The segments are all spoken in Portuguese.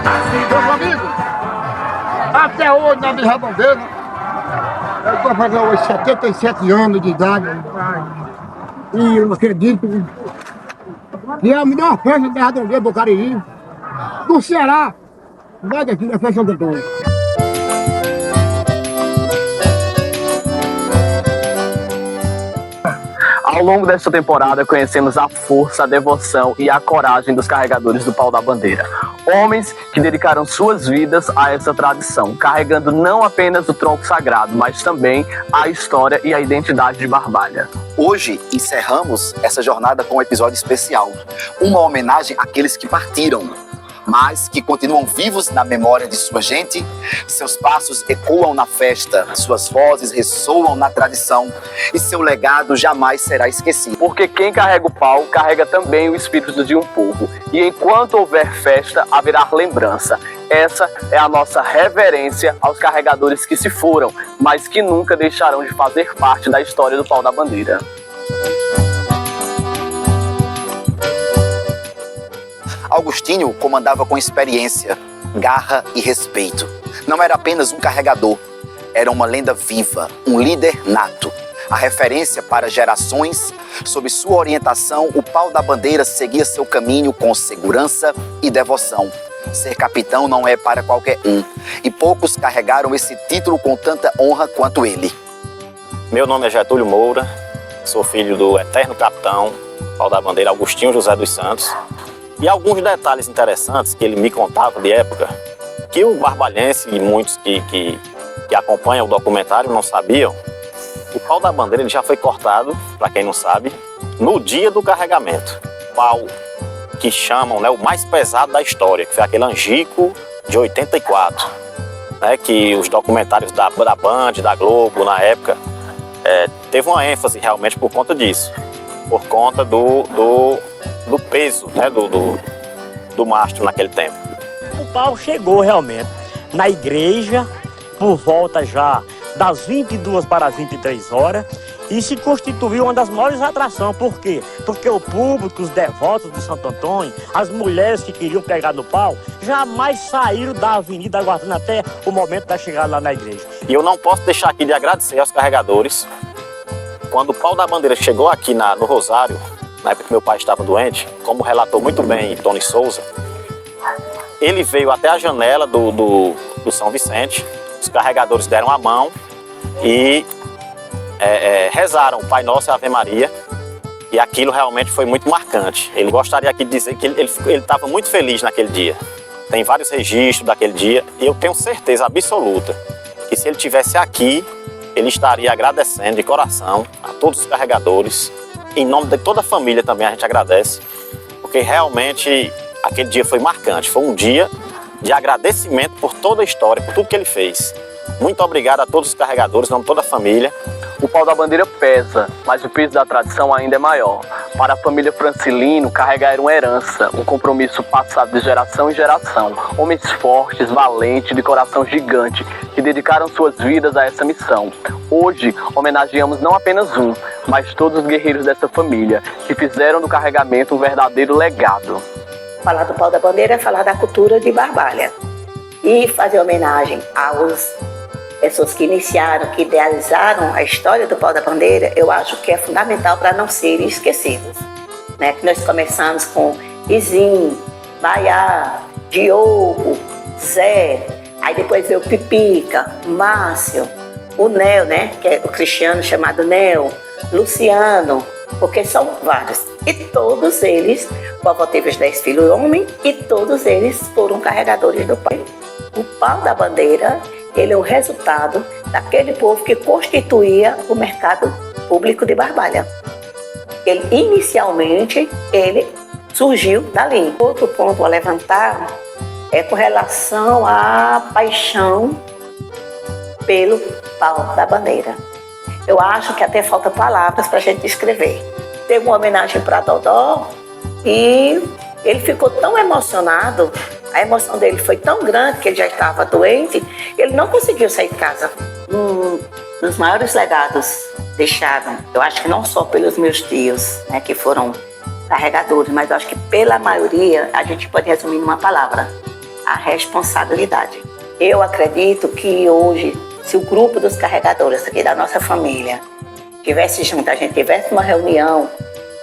Meus amigos, até hoje na minha redondeza, eu estou fazendo hoje 77 anos de idade. E eu acredito que é a melhor festa da redondeza do Cariri, do Ceará, não é daqui da festa do Antônio. Ao longo desta temporada, conhecemos a força, a devoção e a coragem dos carregadores do pau da bandeira. Homens que dedicaram suas vidas a essa tradição, carregando não apenas o tronco sagrado, mas também a história e a identidade de Barbalha. Hoje encerramos essa jornada com um episódio especial, uma homenagem àqueles que partiram, mas que continuam vivos na memória de sua gente. Seus passos ecoam na festa, suas vozes ressoam na tradição e seu legado jamais será esquecido. Porque quem carrega o pau, carrega também o espírito de um povo. E enquanto houver festa, haverá lembrança. Essa é a nossa reverência aos carregadores que se foram, mas que nunca deixarão de fazer parte da história do pau da bandeira. Augustinho comandava com experiência, garra e respeito. Não era apenas um carregador, era uma lenda viva, um líder nato. A referência para gerações, sob sua orientação, o pau da bandeira seguia seu caminho com segurança e devoção. Ser capitão não é para qualquer um, e poucos carregaram esse título com tanta honra quanto ele. Meu nome é Getúlio Moura, sou filho do eterno capitão, pau da bandeira Augustinho José dos Santos. E alguns detalhes interessantes que ele me contava de época, que o barbalhense e muitos que acompanham o documentário não sabiam. O pau da bandeira ele já foi cortado, para quem não sabe, no dia do carregamento. Pau que chamam, né, o mais pesado da história, que foi aquele Angico de 84, né, que os documentários da Band, da Globo, na época, teve uma ênfase realmente por conta disso, por conta do peso, né, do mastro naquele tempo. O pau chegou realmente na igreja por volta já das 22 para as 23 horas e se constituiu uma das maiores atrações. Por quê? Porque o público, os devotos de Santo Antônio, as mulheres que queriam pegar no pau, jamais saíram da avenida aguardando até o momento da chegada lá na igreja. E eu não posso deixar aqui de agradecer aos carregadores. Quando o pau da bandeira chegou aqui no Rosário, na época que meu pai estava doente, como relatou muito bem Tony Souza, ele veio até a janela do São Vicente, os carregadores deram a mão e rezaram o Pai Nosso e a Ave Maria, e aquilo realmente foi muito marcante. Ele gostaria aqui de dizer que ele estava muito feliz naquele dia. Tem vários registros daquele dia, e eu tenho certeza absoluta que se ele estivesse aqui, ele estaria agradecendo de coração a todos os carregadores. Em nome de toda a família também a gente agradece, porque realmente aquele dia foi marcante. Foi um dia de agradecimento por toda a história, por tudo que ele fez. Muito obrigado a todos os carregadores, em nome de toda a família. O pau da bandeira pesa, mas o peso da tradição ainda é maior. Para a família Francilino, carregar era uma herança, um compromisso passado de geração em geração. Homens fortes, valentes, de coração gigante, que dedicaram suas vidas a essa missão. Hoje, homenageamos não apenas um, mas todos os guerreiros dessa família, que fizeram do carregamento um verdadeiro legado. Falar do pau da bandeira é falar da cultura de Barbalha. E fazer homenagem às pessoas que iniciaram, que idealizaram a história do pau da bandeira, eu acho que é fundamental para não serem esquecidos. Né? Que nós começamos com Izinho, Baiá, Diogo, Zé, aí depois veio Pipica, Márcio, o Nel, né? Que é o Cristiano chamado Nel, Luciano, porque são vários. E todos eles, o avô teve os 10 filhos homens, e todos eles foram carregadores do pau. O pau da bandeira, ele é o resultado daquele povo que constituía o mercado público de Barbalha. Inicialmente, ele surgiu dali. Outro ponto a levantar é com relação à paixão pelo pau da bandeira. Eu acho que até falta palavras para a gente descrever. Teve uma homenagem para Dodó e ele ficou tão emocionado, a emoção dele foi tão grande que ele já estava doente, ele não conseguiu sair de casa. Um dos maiores legados deixaram, eu acho que não só pelos meus tios, né, que foram carregadores, mas eu acho que pela maioria a gente pode resumir numa palavra: a responsabilidade. Eu acredito que hoje, se o grupo dos carregadores aqui da nossa família estivesse junto, a gente tivesse uma reunião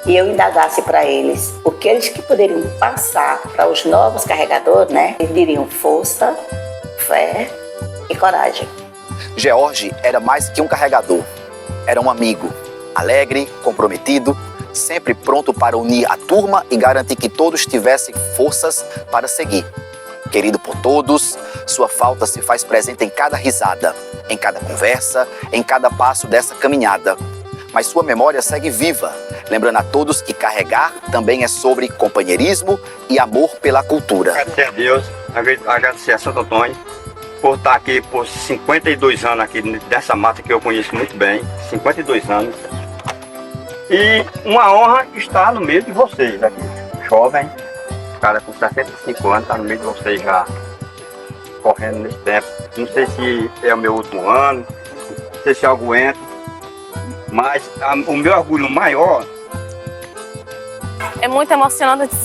e eu indagasse para eles o que eles que poderiam passar para os novos carregadores, né? Eles diriam força, fé e coragem. George era mais que um carregador. Era um amigo, alegre, comprometido, sempre pronto para unir a turma e garantir que todos tivessem forças para seguir. Querido por todos, sua falta se faz presente em cada risada, em cada conversa, em cada passo dessa caminhada. Mas sua memória segue viva, lembrando a todos que carregar também é sobre companheirismo e amor pela cultura. Agradecer a Deus, agradecer a Santo Antônio por estar aqui por 52 anos aqui dessa mata que eu conheço muito bem, 52 anos. E uma honra estar no meio de vocês aqui, jovem, cara com 65 anos, está no meio de vocês já, correndo nesse tempo. Não sei se é o meu último ano, não sei se eu aguento, mas o meu orgulho maior... É muito emocionante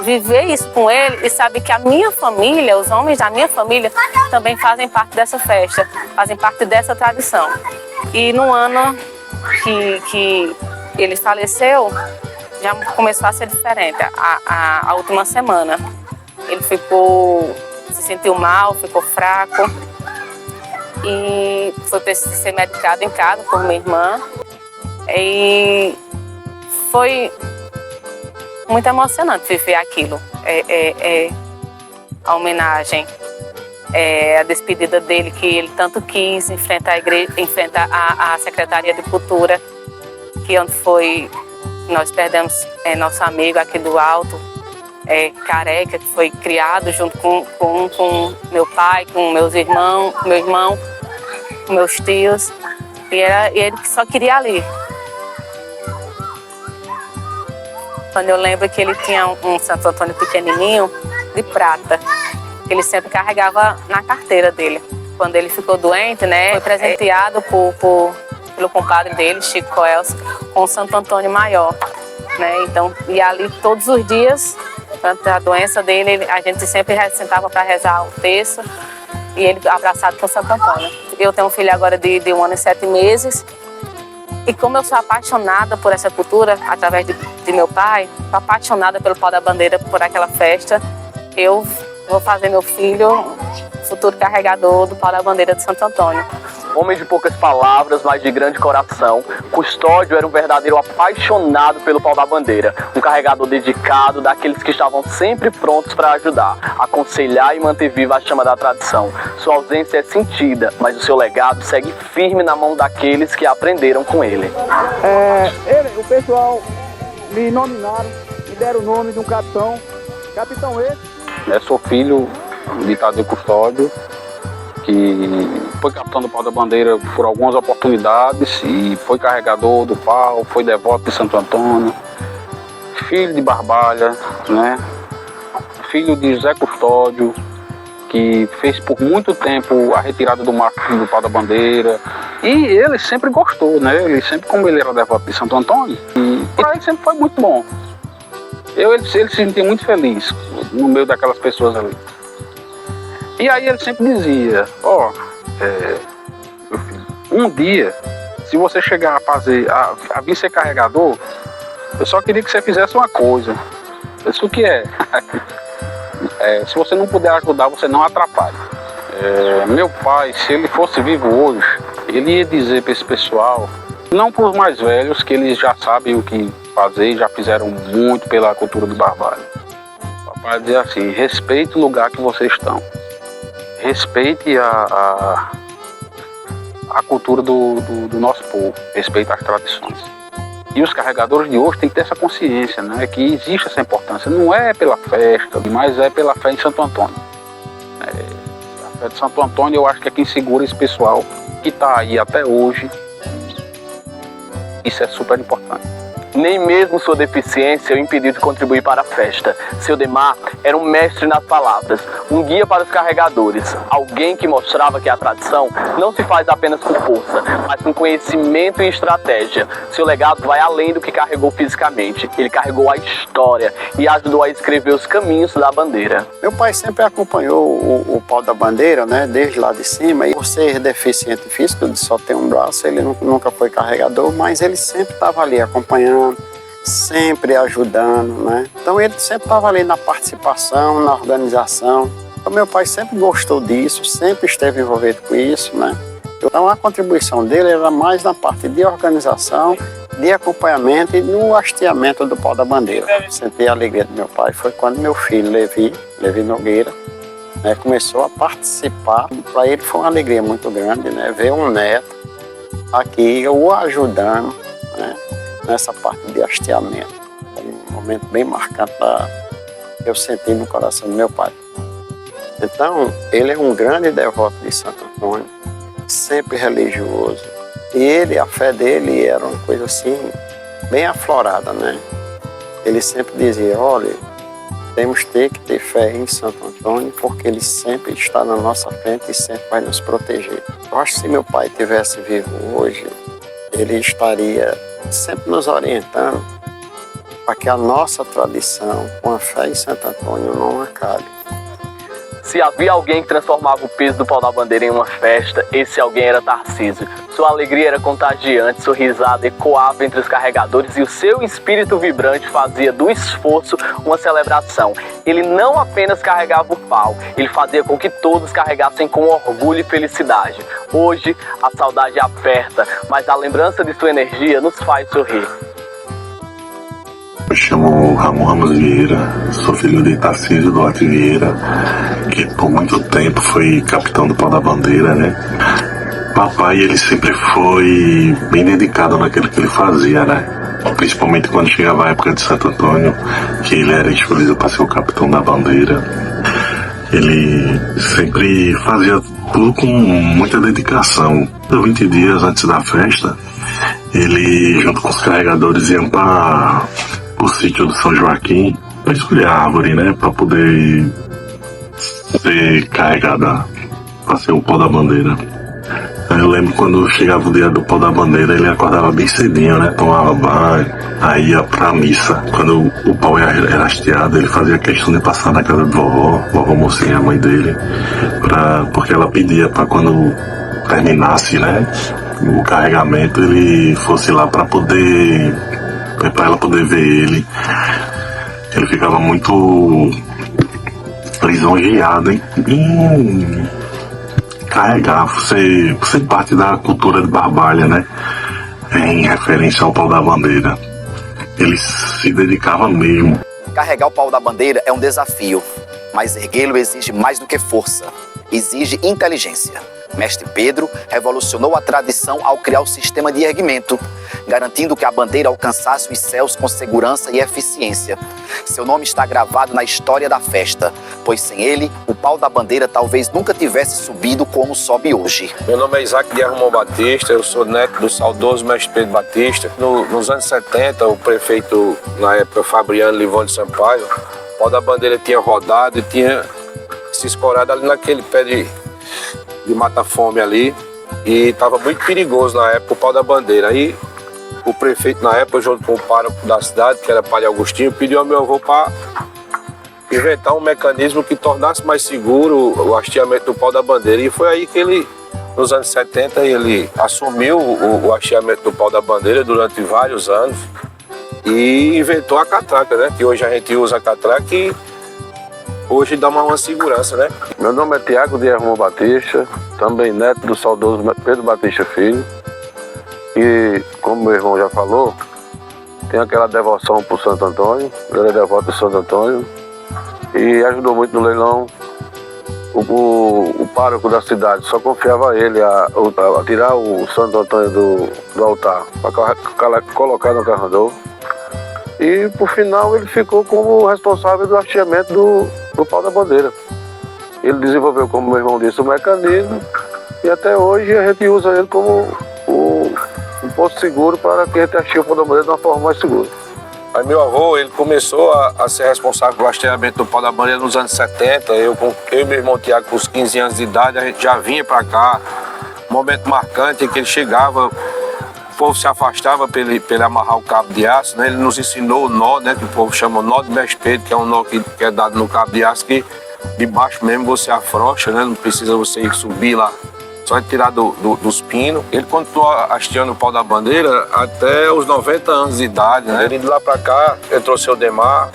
viver isso com ele e saber que a minha família, os homens da minha família, também fazem parte dessa festa, fazem parte dessa tradição. E no ano que ele faleceu, já começou a ser diferente. A última semana, ele se sentiu mal, ficou fraco e foi preciso ser medicado em casa por minha irmã. E foi muito emocionante viver aquilo. A homenagem, a despedida dele, que ele tanto quis, enfrentar a igreja, enfrentar a Secretaria de Cultura, que onde foi, nós perdemos nosso amigo aqui do Alto, Careca, que foi criado junto com meu pai, com meus irmãos, meu irmão, com meus tios, e ele que só queria ali. Quando eu lembro que ele tinha um Santo Antônio pequenininho, de prata, que ele sempre carregava na carteira dele. Quando ele ficou doente, né, foi presenteado pelo compadre dele, Chico Coelho, com o Santo Antônio maior, né? Então, e ali todos os dias, durante a doença dele, a gente sempre sentava para rezar o terço e ele abraçado com Santo Antônio. Eu tenho um filho agora de 1 ano e 7 meses. E como eu sou apaixonada por essa cultura, através de meu pai, sou apaixonada pelo pau da bandeira, por aquela festa, eu vou fazer meu filho futuro carregador do pau da bandeira de Santo Antônio. Homem de poucas palavras, mas de grande coração, Custódio era um verdadeiro apaixonado pelo pau da bandeira, um carregador dedicado, daqueles que estavam sempre prontos para ajudar, aconselhar e manter viva a chama da tradição. Sua ausência é sentida, mas o seu legado segue firme na mão daqueles que aprenderam com ele. O pessoal me nominaram, me deram o nome de um capitão esse. Eu sou filho de Tadeu Custódio, que foi capitão do pau da bandeira por algumas oportunidades e foi carregador do pau, foi devoto de Santo Antônio, filho de Barbalha, né? Filho de José Custódio, que fez por muito tempo a retirada do mastro do pau da bandeira, e ele sempre gostou, né? Ele sempre, como ele era devoto de Santo Antônio, e para ele sempre foi muito bom. Ele se sentia muito feliz no meio daquelas pessoas ali. E aí ele sempre dizia, meu filho, um dia, se você chegar a vir ser carregador, eu só queria que você fizesse uma coisa. Eu disse, o que é? Se você não puder ajudar, você não atrapalha. Meu pai, se ele fosse vivo hoje, ele ia dizer para esse pessoal, não para os mais velhos, que eles já sabem o que fazer, já fizeram muito pela cultura do Barbalha. O papai dizia assim, respeite o lugar que vocês estão. Respeite a cultura do nosso povo, respeite as tradições. E os carregadores de hoje têm que ter essa consciência, né, que existe essa importância. Não é pela festa, mas é pela fé em Santo Antônio. A fé de Santo Antônio, eu acho que é quem segura esse pessoal que está aí até hoje. Isso é super importante. Nem mesmo sua deficiência o impediu de contribuir para a festa. Seu Demar era um mestre nas palavras, um guia para os carregadores, alguém que mostrava que a tradição não se faz apenas com força, mas com conhecimento e estratégia. Seu legado vai além do que carregou fisicamente. Ele carregou a história e ajudou a escrever os caminhos da bandeira. Meu pai sempre acompanhou o pau da bandeira, né, desde lá de cima. E por ser deficiente físico, ele só tem um braço, ele nunca foi carregador, mas ele sempre estava ali acompanhando, sempre ajudando, né? Então ele sempre estava ali na participação, na organização. Então meu pai sempre gostou disso, sempre esteve envolvido com isso, né? Então a contribuição dele era mais na parte de organização, de acompanhamento e no hasteamento do pau da bandeira. Senti a alegria do meu pai foi quando meu filho, Levi Nogueira, né, começou a participar. Para ele foi uma alegria muito grande, né, ver um neto aqui o ajudando, né, nessa parte de hasteamento. Foi um momento bem marcante que eu senti no coração do meu pai. Então, ele é um grande devoto de Santo Antônio, sempre religioso. E a fé dele era uma coisa assim, bem aflorada, né? Ele sempre dizia, olha, temos que ter fé em Santo Antônio, porque ele sempre está na nossa frente e sempre vai nos proteger. Eu acho que se meu pai estivesse vivo hoje, ele estaria sempre nos orientando para que a nossa tradição, com a fé em Santo Antônio, não acabe. Se havia alguém que transformava o peso do pau da bandeira em uma festa, esse alguém era Tarcísio. Sua alegria era contagiante, sua risada ecoava entre os carregadores e o seu espírito vibrante fazia do esforço uma celebração. Ele não apenas carregava o pau, ele fazia com que todos carregassem com orgulho e felicidade. Hoje, a saudade aperta, mas a lembrança de sua energia nos faz sorrir. Me chamo Ramon Ramos Vieira, sou filho de Tarcísio Duarte Vieira, que por muito tempo foi capitão do pau da bandeira, né? Papai, ele sempre foi bem dedicado naquilo que ele fazia, né? Principalmente quando chegava a época de Santo Antônio, que ele era escolhido para ser o capitão da bandeira. Ele sempre fazia tudo com muita dedicação. 20 dias antes da festa, ele, junto com os carregadores, iam para o sítio do São Joaquim para escolher a árvore, né, para poder ser carregada para ser o pau da bandeira. Eu lembro quando chegava o dia do pau da bandeira, ele acordava bem cedinho, né, tomava banho, aí ia pra missa. Quando o pau era hasteado, ele fazia questão de passar na casa de vovó Mocinha, a mãe dele, porque ela pedia para quando terminasse, né, o carregamento, ele fosse lá para ela poder ver ele. Ele ficava muito lisonjeado em carregar, ser parte da cultura de Barbalha, né? Em referência ao pau da bandeira. Ele se dedicava mesmo. Carregar o pau da bandeira é um desafio, mas erguê-lo exige mais do que força, exige inteligência. Mestre Pedro revolucionou a tradição ao criar o sistema de erguimento, garantindo que a bandeira alcançasse os céus com segurança e eficiência. Seu nome está gravado na história da festa, pois sem ele, o pau da bandeira talvez nunca tivesse subido como sobe hoje. Meu nome é Isaac de Arrumão Batista, eu sou neto do saudoso Mestre Pedro Batista. Nos anos 70, o prefeito, na época, Fabriano Livone Sampaio, o pau da bandeira tinha rodado e tinha se escorado ali naquele pé de mata-fome ali, e estava muito perigoso na época o pau da bandeira. Aí o prefeito, na época, junto com o pároco da cidade, que era Padre Agostinho, pediu ao meu avô para inventar um mecanismo que tornasse mais seguro o hasteamento do pau da bandeira. E foi aí que ele, nos anos 70, ele assumiu o hasteamento do pau da bandeira durante vários anos e inventou a catraca, né? Que hoje a gente usa a catraca e hoje dá uma segurança, né? Meu nome é Tiago de Arrumão Batista, também neto do saudoso Pedro Batista Filho. E, como meu irmão já falou, tem aquela devoção por Santo Antônio, ele é devoto de Santo Antônio e ajudou muito no leilão. O pároco da cidade só confiava a ele a tirar o Santo Antônio do altar para colocar no carregador. E, por final, ele ficou como responsável do hasteamento do pau da bandeira. Ele desenvolveu, como meu irmão disse, o mecanismo e até hoje a gente usa ele como o fosse seguro para que a gente hasteie o pau da bandeira de uma forma mais segura. Aí meu avô, ele começou a ser responsável pelo hasteamento do pau da bandeira nos anos 70. Eu e meu irmão Tiago, com os 15 anos de idade, a gente já vinha para cá. Momento marcante em que ele chegava, o povo se afastava para ele amarrar o cabo de aço, né? Ele nos ensinou o nó, né? Que o povo chama nó de mestre Pedro, que é um nó que é dado no cabo de aço, que de baixo mesmo você afrouxa, né? Não precisa você subir lá, só tirar dos pinos. Ele continuou hasteando o pau da bandeira até os 90 anos de idade, né? Ele de lá para cá, entrou o seu Demar,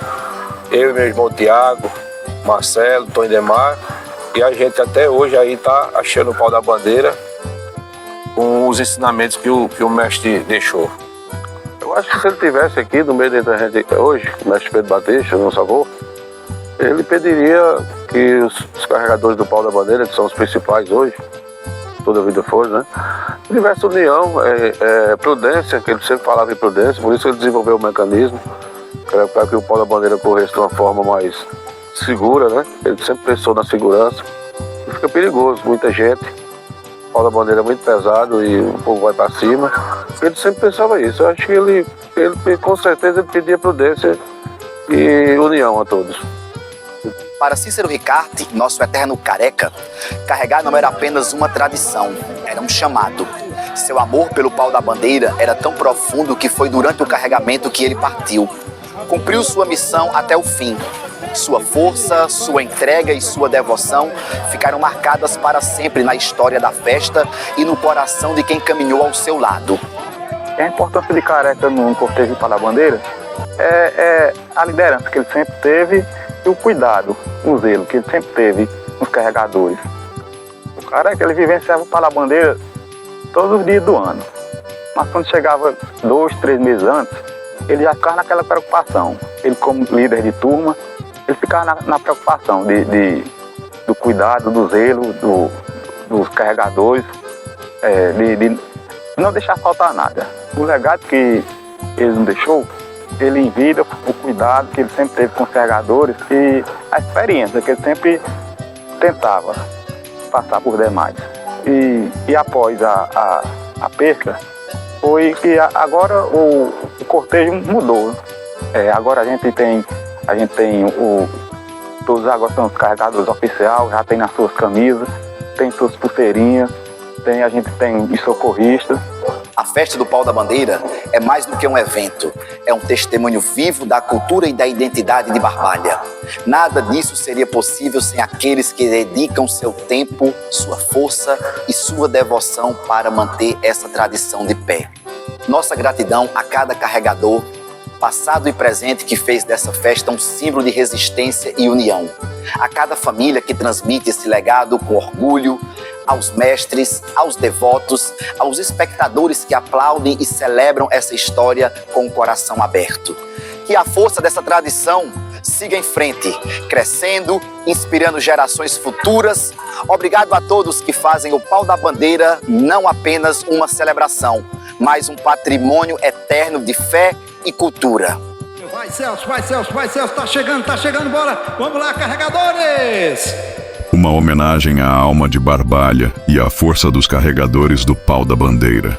eu e meu irmão Tiago, Marcelo, Tony Demar, e a gente até hoje aí tá hasteando o pau da bandeira com os ensinamentos que o mestre deixou. Eu acho que se ele tivesse aqui no meio da gente hoje, o mestre Pedro Batista, nosso avô, ele pediria que os carregadores do pau da bandeira, que são os principais hoje, toda a vida foi, né? Tivesse união, prudência, que ele sempre falava em prudência, por isso ele desenvolveu o mecanismo, para que o pau da bandeira corresse de uma forma mais segura, né? Ele sempre pensou na segurança. E fica perigoso, muita gente. O pau da bandeira é muito pesado e o povo vai para cima. Ele sempre pensava isso. Eu acho que ele com certeza ele pedia prudência e união a todos. Para Cícero Ricarte, nosso eterno careca, carregar não era apenas uma tradição, era um chamado. Seu amor pelo pau da bandeira era tão profundo que foi durante o carregamento que ele partiu. Cumpriu sua missão até o fim. Sua força, sua entrega e sua devoção ficaram marcadas para sempre na história da festa e no coração de quem caminhou ao seu lado. A importância de careca no cortejo do pau da bandeira é a liderança que ele sempre teve e o cuidado, o zelo que ele sempre teve nos carregadores. O careca, ele vivenciava o pau da bandeira todos os dias do ano. Mas quando chegava 2, 3 meses antes, ele já ficava naquela preocupação. Ele, como líder de turma, ele ficava na preocupação do cuidado, do zelo dos carregadores, de não deixar faltar nada. O legado que ele não deixou, ele em vida, o cuidado que ele sempre teve com os carregadores e a experiência que ele sempre tentava passar por demais. E após a perca, foi que agora o cortejo mudou. Agora a gente tem todos agora são os carregadores oficiais, já tem nas suas camisas, tem suas pulseirinhas, a gente tem de socorrista. A festa do pau da bandeira é mais do que um evento, é um testemunho vivo da cultura e da identidade de Barbalha. Nada disso seria possível sem aqueles que dedicam seu tempo, sua força e sua devoção para manter essa tradição de pé. Nossa gratidão a cada carregador, passado e presente, que fez dessa festa um símbolo de resistência e união. A cada família que transmite esse legado com orgulho, aos mestres, aos devotos, aos espectadores que aplaudem e celebram essa história com o coração aberto. Que a força dessa tradição siga em frente, crescendo, inspirando gerações futuras. Obrigado a todos que fazem o pau da bandeira não apenas uma celebração, mas um patrimônio eterno de fé e cultura. Vai Celso, tá chegando, bora! Vamos lá, carregadores! Uma homenagem à alma de Barbalha e à força dos carregadores do pau da bandeira.